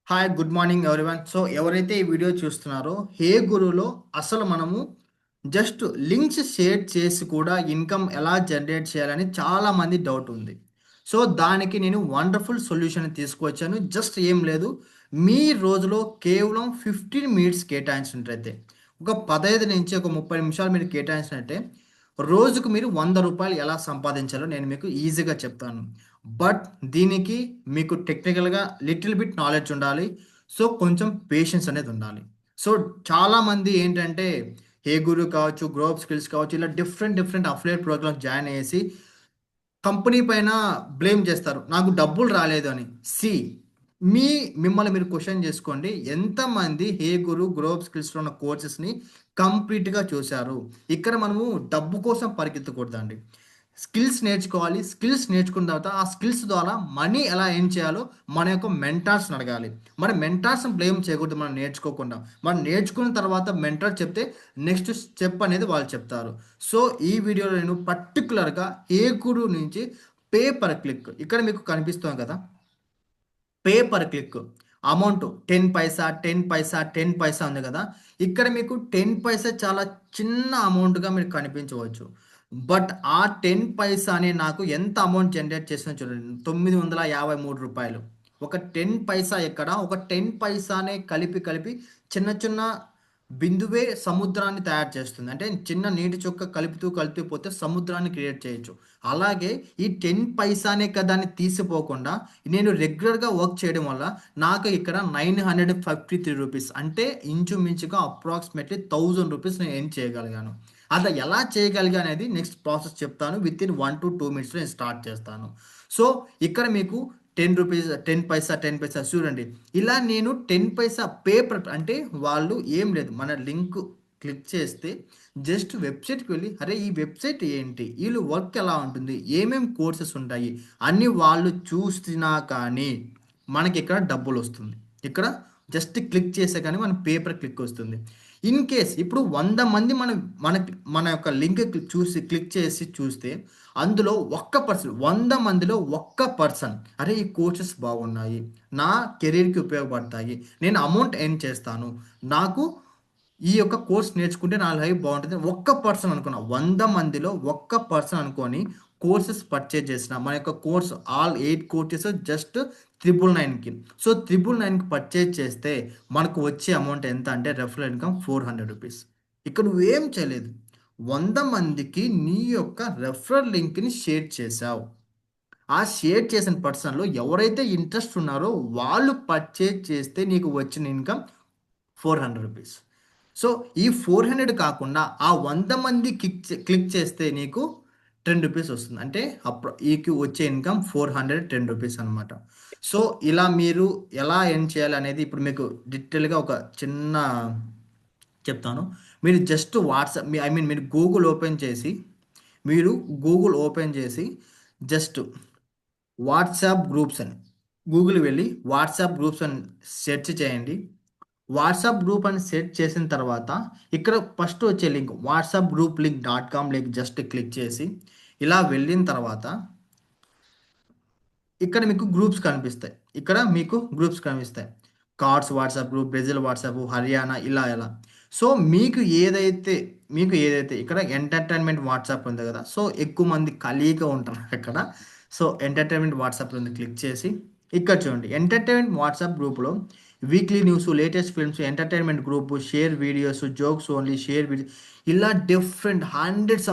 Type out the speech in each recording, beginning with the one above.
Hi good morning everyone. So ఎవరైతే ఈ video చూస్తున్నారో హే గురులో అసలు మనము జస్ట్ లింక్స్ షేర్ చేసి కూడా ఇన్కమ్ ఎలా జనరేట్ చేయాలని చాలామంది డౌట్ ఉంది. సో దానికి నేను వండర్ఫుల్ సొల్యూషన్ తీసుకువచ్చాను. జస్ట్ ఏం లేదు, మీ రోజులో కేవలం 15 మినిట్స్ కేటాయించినట్లయితే, ఒక 15 నుంచి ఒక 30 నిమిషాలు మీరు కేటాయించినట్టే రోజుకు మీరు రూ. 100 ఎలా సంపాదించాలో నేను మీకు ఈజీగా చెప్తాను. బట్ దీనికి మీకు టెక్నికల్‌గా లిటిల్ బిట్ నాలెడ్జ్ ఉండాలి. సో, కొంచెం పేషెన్స్ అనేది ఉండాలి. సో, చాలామంది ఏంటంటే, హే గురు కావచ్చు, గ్రో అప్ స్కిల్స్ కావచ్చు, ఇలా different different affiliate programs join అయ్యేసి కంపెనీ పైన బ్లేమ్ చేస్తారు. నాకు డబ్బులు రాలేదు అని. సీ, మీ మిమ్మల్ని మీరు క్వెషన్ చేసుకోండి. ఎంతమంది హే గురు, గ్రో అప్ స్కిల్స్‌లో ఉన్న కోర్సెస్‌ని కంప్లీట్‌గా చూసారు? ఇక్కడ మనము డబ్బు కోసం పరిగెత్తకూడదండి. స్కిల్స్ నేర్చుకోవాలి. స్కిల్స్ నేర్చుకున్న తర్వాత ఆ స్కిల్స్ ద్వారా మనీ ఎలా ఎర్న్ చేయాలో మన యొక్క మెంటార్స్‌ని అడగాలి. మన మెంటార్స్‌ని బ్లేమ్ చేయకూడదు మనం నేర్చుకోకుండా. మనం నేర్చుకున్న తర్వాత మెంటర్ చెప్తే నెక్స్ట్ స్టెప్ అనేది వాళ్ళు చెప్తారు. సో, ఈ వీడియోలో నేను పర్టిక్యులర్‌గా ఏ గురు నుంచి పే పర్ క్లిక్ ఇక్కడ మీకు కనిపిస్తోంది కదా! పే పర్ క్లిక్ అమౌంట్ 10 పైసా, 10 పైసా, 10 పైసా ఉంది కదా! ఇక్కడ మీకు 10 పైసా చాలా చిన్న అమౌంట్‌గా మీకు కనిపించవచ్చు. బట్ ఆ 10 పైసానే నాకు ఎంత అమౌంట్ జనరేట్ చేసిందో చూడండి. రూ. 953. ఒక 10 పైసా ఎక్కడ, ఒక 10 పైసానే కలిపి కలిపి చిన్న చిన్న బిందువే సముద్రాన్ని తయారు చేస్తుంది. అంటే చిన్న నీటి చుక్క కలుపుతూ కలుపుతూ పోతే సముద్రాన్ని క్రియేట్ చేయొచ్చు. అలాగే ఈ 10 పైసానే కదా అని తీసిపోకుండా నేను రెగ్యులర్‌గా వర్క్ చేయడం వల్ల నాకు ఇక్కడ రూ. 953 అంటే ఇంచుమించుగా అప్రాక్సిమేట్‌లీ రూ. 1000 నేను ఎర్న్ చేయగలిగాను. అలా ఎలా చేయగలిగా అనేది నెక్స్ట్ ప్రాసెస్ చెప్తాను. వితిన్ 1-2 మినిట్స్‌లో నేను స్టార్ట్ చేస్తాను. సో, ఇక్కడ మీకు రూ. 10 పైసా, 10 పైసా చూడండి. ఇలా నేను 10 పైసా పేపర్ అంటే వాళ్ళు ఏం లేదు. మన లింక్ క్లిక్ చేస్తే జస్ట్ వెబ్‌సైట్‌కి వెళ్లి, అరే! ఈ వెబ్‌సైట్ ఏంటి? ఈళ్ళు వర్క్ ఎలా ఉంటుంది? ఏమేం కోర్సెస్ ఉంటాయి? అని వాళ్ళు చూసినా కానీ మనకిక్కడ డబ్బులొస్తుంది. ఇక్కడ జస్ట్ క్లిక్ చేస్తే కానీ మన పేపర్ క్లిక్ వస్తుంది. ఇన్ కేస్ ఇప్పుడు 100 మంది మన యొక్క లింక్ క్లిక్ చేసి చూస్తే అందులో ఒక్క పర్సన్, 100 మందిలో ఒక్క పర్సన్ అరే! ఈ కోర్సెస్ బాగున్నాయి. నా కెరియర్‌కి ఉపయోగపడతాయి. నేను అమౌంట్ ఎర్న్ చేస్తాను. నాకు ఈ యొక్క కోర్స్ నేర్చుకుంటే నా లైఫ్ బావుంటది. ఒక్క పర్సన్ అనుకున్న. 100 మందిలో ఒక్క పర్సన్ అనుకోని కోర్సెస్ పర్చేజ్ చేసిన. మన యొక్క కోర్స్ ఆల్ 8 కోర్సెస్ జస్ట్ 999కి. సో, 999కి పర్చేజ్ చేస్తే మనకు వచ్చే అమౌంట్ ఎంత అంటే రెఫరల్ ఇన్‌కమ్ రూ. 400. ఇక్కడ నువ్వేం చేయలేదు. 100 మందికి నీ యొక్క రెఫరల్ లింక్‌ని షేర్ చేశావు. ఆ షేర్ చేసిన పర్సన్‌లో ఎవరైతే ఇంట్రెస్ట్ ఉన్నారో వాళ్ళు పర్చేజ్ చేస్తే నీకు వచ్చిన ఇన్‌కమ్ రూ. 400. సో, ఈ 400 కాకుండా ఆ 100 మంది క్లిక్ చేస్తే నీకు రూ. 10 వస్తుంది. అంటే ఈకి వచ్చే ఇన్‌కమ్ రూ. 410 అనమాట. సో, ఇలా మీరు ఎలా ఎర్న్ చేయాలనేది ఇప్పుడు మీకు డీటెయిల్‌గా ఒక చిన్న చెప్తాను. మీరు జస్ట్ మీరు గూగుల్ ఓపెన్ చేసి జస్ట్ వాట్సాప్ గ్రూప్స్ అని గూగుల్ వెళ్ళి వాట్సాప్ గ్రూప్స్ అని సెర్చ్ చేయండి. వాట్సాప్ గ్రూప్ అని సెట్ చేసిన తర్వాత ఇక్కడ ఫస్ట్ వచ్చే link WhatsApp group link dot com link just click చేసి ఇలా వెళ్ళిన తర్వాత ఇక్కడ మీకు గ్రూప్స్ కనిపిస్తాయి. ఇక్కడ మీకు గ్రూప్స్ కనిపిస్తాయి. Cards WhatsApp group, Brazil WhatsApp, Haryana ఇలా ఇలా. సో, మీకు ఏదైతే ఇక్కడ ఎంటర్‌టైన్‌మెంట్ వాట్సాప్ ఉంది గదా! సో, ఎక్కువ మంది ఖాళీగా ఉంటారు అక్కడ. సో, ఎంటర్‌టైన్‌మెంట్ వాట్సాప్ ఉంది క్లిక్ చేసి ఇక్కడ చూడండి. ఎంటర్‌టైన్‌మెంట్ వాట్సాప్ గ్రూప్‌లో weekly news, latest films, entertainment group, share videos, jokes only, share video ఇలా డిఫరెంట్ హండ్రెడ్స్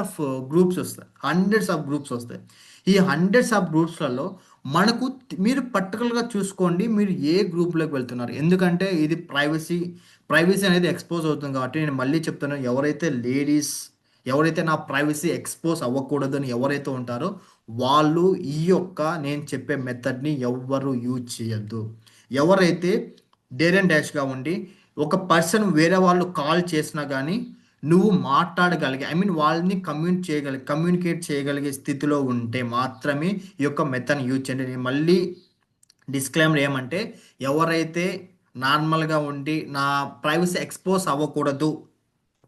ఆఫ్ గ్రూప్స్ ఒస్తాయి. హండ్రెడ్స్ ఆఫ్ గ్రూప్స్ ఒస్తాయి. ఈ హండ్రెడ్స్ ఆఫ్ గ్రూప్స్‌లలో మనకు మీరు పర్టిక్యులర్‌గా చూసుకోండి. మీరు ఏ గ్రూప్‌లోకి వెళ్తున్నారు. ఎందుకంటే ఇది ప్రైవసీ అనేది ఎక్స్‌పోజ్ అవుతుంది కాబట్టి నేను మళ్ళీ చెప్తున్నాను. ఎవరైతే నా ప్రైవసీ ఎక్స్‌పోజ్ అవ్వకూడదని ఎవరైతే ఉంటారో వాళ్ళు ఈ యొక్క నేను చెప్పే మెథడ్‌ని ఎవ్వరు యూజ్ చేయొద్దు. ఎవరైతే డేర్ అండ్ డాష్‌గా ఉండి ఒక పర్సన్ వేరే వాళ్ళు కాల్ చేసినా గానీ నువ్వు మాట్లాడగలిగే వాళ్ళని కమ్యూనికేట్ చేయగలిగే స్థితిలో ఉంటే మాత్రమే ఈ యొక్క మెథడ్‌ని యూజ్ చేయండి. నేను మళ్ళీ డిస్క్లైమర్ ఏమంటే ఎవరైతే నార్మల్‌గా ఉండి నా ప్రైవసీ ఎక్స్‌పోజ్ అవ్వకూడదు.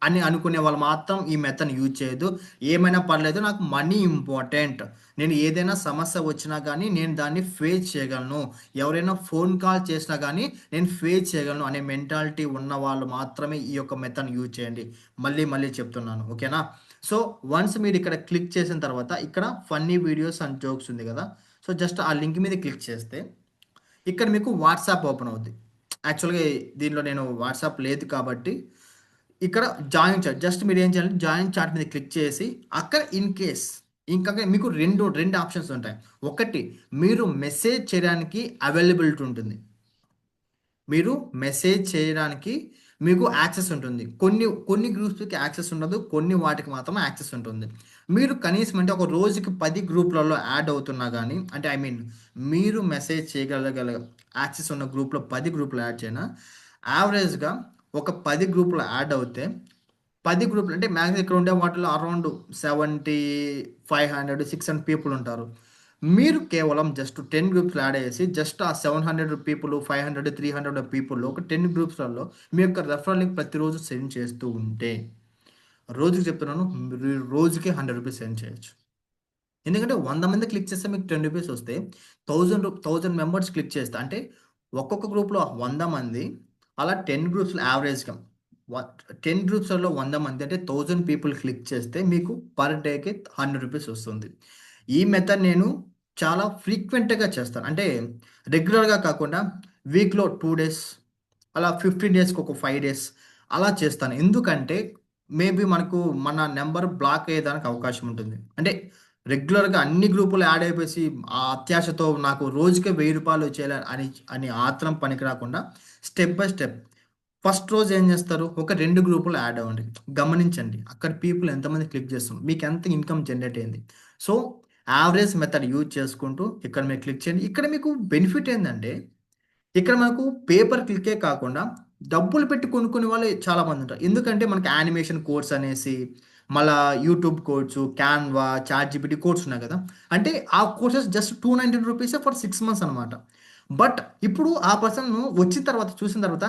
అని అనుకునే వాళ్ళు మాత్రం ఈ మెథడ్ని యూజ్ చేయొద్దు. ఏమైనా పర్లేదు, నాకు మనీ ఇంపార్టెంట్. నేను ఏదైనా సమస్య వచ్చినా కానీ నేను దాన్ని ఫేస్ చేయగలను. ఎవరైనా ఫోన్ కాల్ చేసినా కానీ నేను ఫేస్ చేయగలను అనే మెంటాలిటీ ఉన్న వాళ్ళు మాత్రమే ఈ యొక్క మెథడ్ని యూజ్ చేయండి. మళ్ళీ మళ్ళీ చెప్తున్నాను. ఓకేనా? సో, వన్స్ మీరు ఇక్కడ క్లిక్ చేసిన తర్వాత ఇక్కడ ఫన్నీ వీడియోస్ అండ్ జోక్స్ ఉంది కదా! సో, జస్ట్ ఆ లింక్ మీద క్లిక్ చేస్తే ఇక్కడ మీకు వాట్సాప్ ఓపెన్ అవుద్ది. యాక్చువల్‌గా దీనిలో నేను వాట్సాప్ లేదు కాబట్టి ఇక్కడ జాయిన్ చాట్ జస్ట్ మీరేం చేయాలంటే జాయిన్ చాట్ మీద క్లిక్ చేసి అక్కడ ఇన్ కేస్ ఇంకా మీకు రెండు ఆప్షన్స్ ఉంటాయి. ఒకటి, మీరు మెసేజ్ చేయడానికి అవైలబిలిటీ ఉంటుంది. మీరు మెసేజ్ చేయడానికి మీకు యాక్సెస్ ఉంటుంది. కొన్ని కొన్ని గ్రూప్స్‌కి యాక్సెస్ ఉండదు. కొన్ని వాటికి మాత్రమే యాక్సెస్ ఉంటుంది. మీరు కనీసం అంటే ఒక రోజుకి 10 గ్రూప్‌లలో యాడ్ అవుతున్నా గానీ అంటే ఐ మీన్ మీరు మెసేజ్ చేయగలగల యాక్సెస్ ఉన్న గ్రూప్‌లో 10 గ్రూప్‌లో యాడ్ చేయనా, యావరేజ్‌గా ఒక 10 గ్రూప్‌లో యాడ్ అవుతే 10 గ్రూప్‌లు అంటే మాక్సిమం ఇక్కడ ఉండే వాటిలో అరౌండ్ 70, 500, 600 పీపుల్ ఉంటారు. మీరు కేవలం జస్ట్ 10 గ్రూప్స్‌లో యాడ్ అయ్యేసి జస్ట్ ఆ 700 పీపుల్, 500, 300 పీపుల్‌లో ఒక 10 గ్రూప్స్‌లలో మీ యొక్క రెఫరల్ లింక్ ప్రతిరోజు సెండ్ చేస్తూ ఉంటే, రోజుకి చెప్తున్నాను, మీరు రోజుకి రూ. 100 సెండ్ చేయొచ్చు. ఎందుకంటే 100 మంది క్లిక్ చేస్తే మీకు రూ. 10 వస్తే 1000 మెంబర్స్ క్లిక్ చేస్తే అంటే ఒక్కొక్క గ్రూప్‌లో 100 మంది అలా 10 గ్రూప్స్‌లో యావరేజ్‌గా వ 10 గ్రూప్స్‌లలో 100 మంది అంటే 1000 పీపుల్ క్లిక్ చేస్తే మీకు పర్ డేకి రూ. 100 వస్తుంది. ఈ మెథడ్ నేను చాలా ఫ్రీక్వెంట్‌గా చేస్తాను. అంటే రెగ్యులర్‌గా కాకుండా వీక్‌లో 2 డేస్ అలా 15 డేస్‌కి ఒక 5 డేస్ అలా చేస్తాను. ఎందుకంటే మేబీ మనకు మన నంబర్ బ్లాక్ అయ్యేదానికి అవకాశం ఉంటుంది. అంటే రెగ్యులర్‌గా అన్ని గ్రూపులు యాడ్ అయిపోయేసి ఆ అత్యాశతో నాకు రోజుకే రూ. 1000 వచ్చేయాలి అని అని ఆత్రం పనికి రాకుండా స్టెప్ బై స్టెప్ ఫస్ట్ రోజు ఏం చేస్తారు? ఒక 2 గ్రూపులు యాడ్ అవ్వండి. గమనించండి. అక్కడ పీపుల్ ఎంతమంది క్లిక్ చేస్తున్నారు? మీకెంత ఇన్‌కమ్ జనరేట్ అయింది? సో, యావరేజ్ మెథడ్ యూజ్ చేసుకుంటూ ఇక్కడ మీరు క్లిక్ చేయండి. ఇక్కడ మీకు బెనిఫిట్ ఏందంటే ఇక్కడ మనకు పేపర్ క్లిక్కే కాకుండా డబ్బులు పెట్టి కొనుక్కునే వాళ్ళే చాలామందుంటారు. ఎందుకంటే మనకి యానిమేషన్ కోర్స్ అనేసి, మళ్ళా YouTube course, Canva, ChatGPT course ఉన్నాయి కదా! అంటే ఆ కోర్సెస్ జస్ట్ రూ. 299 ఫర్ 6 మంత్స్ అనమాట. బట్ ఇప్పుడు ఆ పర్సన్ వచ్చిన తర్వాత చూసిన తర్వాత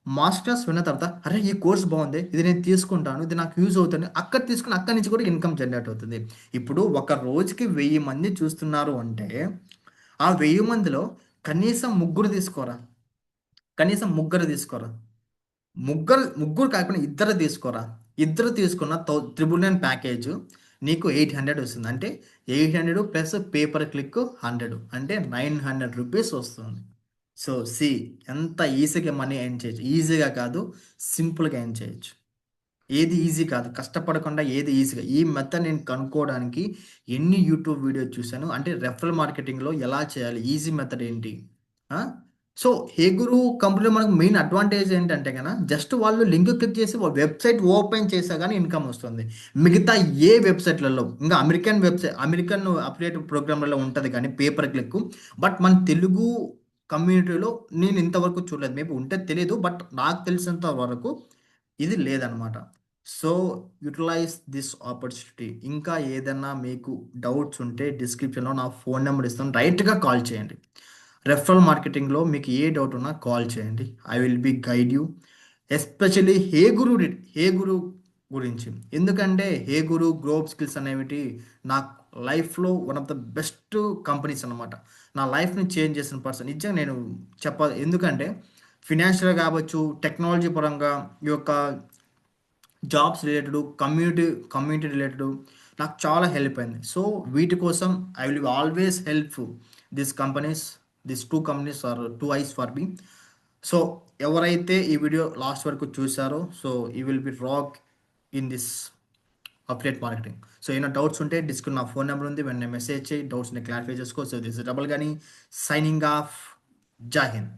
మాస్టర్ క్లాస్ విన్న తర్వాత అరే! ఈ కోర్స్ బావుందే. ఇది నేను తీసుకుంటాను. ఇది నాకు యూజ్ అవుతుంది. అక్కడ తీసుకొని అక్కడి నుంచి కూడా ఇన్‌కమ్ జనరేట్ అవుతుంది. ఇప్పుడు ఒక రోజుకి 1000 మంది చూస్తున్నారు అంటే, ఆ 1000 మందిలో కనీసం ముగ్గురు తీసుకోరా. కనీసం ముగ్గురు తీసుకోరా. ముగ్గురు కాకపోయినా ఇద్దరు తీసుకోరా. ఇద్దరు తీసుకున్న 999 ప్యాకేజు నీకు 800 వస్తుంది. అంటే 800 ప్లస్ పేపర్ క్లిక్ 100 అంటే రూ. 900 వస్తుంది. సో, ఎంత ఈజీగా మనీ ఎర్న్ చేయొచ్చు. ఈజీగా కాదు, సింపుల్‌గా ఎర్న్ చేయొచ్చు. ఏది ఈజీ కాదు. కష్టపడకుండా ఏది ఈజీగా ఈ మెథడ్ నేను కనుక్కోవడానికి ఎన్ని యూట్యూబ్ వీడియోస్ చూసాను. అంటే రెఫరల్ మార్కెటింగ్‌లో ఎలా చేయాలి? ఈజీ మెథడ్ ఏంటి? ఆ! సో, హే గురు కంపెనీలో మనకు మెయిన్ అడ్వాంటేజ్ ఏంటంటే జస్ట్ వాళ్ళు లింక్ క్లిక్ చేసి వెబ్‌సైట్ ఓపెన్ చేసా గాని ఇన్‌కమ్ వస్తుంది. మిగతా ఏ వెబ్‌సైట్‌లలో ఇంకా అమెరికన్ అఫిలియేట్ ప్రోగ్రామ్‌లలో ఉంటది కానీ పేపర్ క్లిక్. బట్ మన తెలుగు కమ్యూనిటీలో నేను ఇంతవరకు చూడలేదు. మేబీ ఉంటే తెలీదు. బట్ నాకు తెలిసినంత వరకు ఇది లేదనమాట. So, utilize this opportunity. ఇంకా ఏదన్నా మీకు డౌట్స్ ఉంటే డిస్క్రిప్షన్‌లో నా ఫోను నంబర్ ఇస్తాను. డైరెక్ట్‌గా కాల్ చేయండి. రెఫరల్ మార్కెటింగ్‌లో మీకు ఏ డౌట్ ఉన్నా కాల్ చేయండి. I will be guide you. Especially hey Guru గురించి. ఎందుకంటే హే గురు, గ్రోప్ స్కిల్స్ అనేవిటి నా లైఫ్‌లో one of the best companies అనమాట. నా లైఫ్‌ని చేంజ్ చేసిన పర్సన్. నిజంగా నేను చెప్పాలి. ఎందుకంటే ఫినాన్షియల్‌గా కావచ్చు, టెక్నాలజీ పరంగా ఈ యొక్క జాబ్స్ రిలేటెడు, కమ్యూనిటీ రిలేటెడు నాకు చాలా హెల్ప్ అయింది. సో, వీటి కోసం I will always help these companies. These 2 companies are 2 eyes for me. So, ఎవరైతే ఈ వీడియో లాస్ట్ వరకు చూసారో so, you will be rock in this affiliate marketing. So, ఏమైనా డౌట్స్ ఉంటే నా ఫోన్ నంబర్ ఉంది. వెంటనే మెసేజ్ చేయి. డౌట్స్‌ని క్లారిఫై చేసుకో. సో, దిస్ ఇస్ డబుల్ గని సైనింగ్ ఆఫ్. జై హింద్.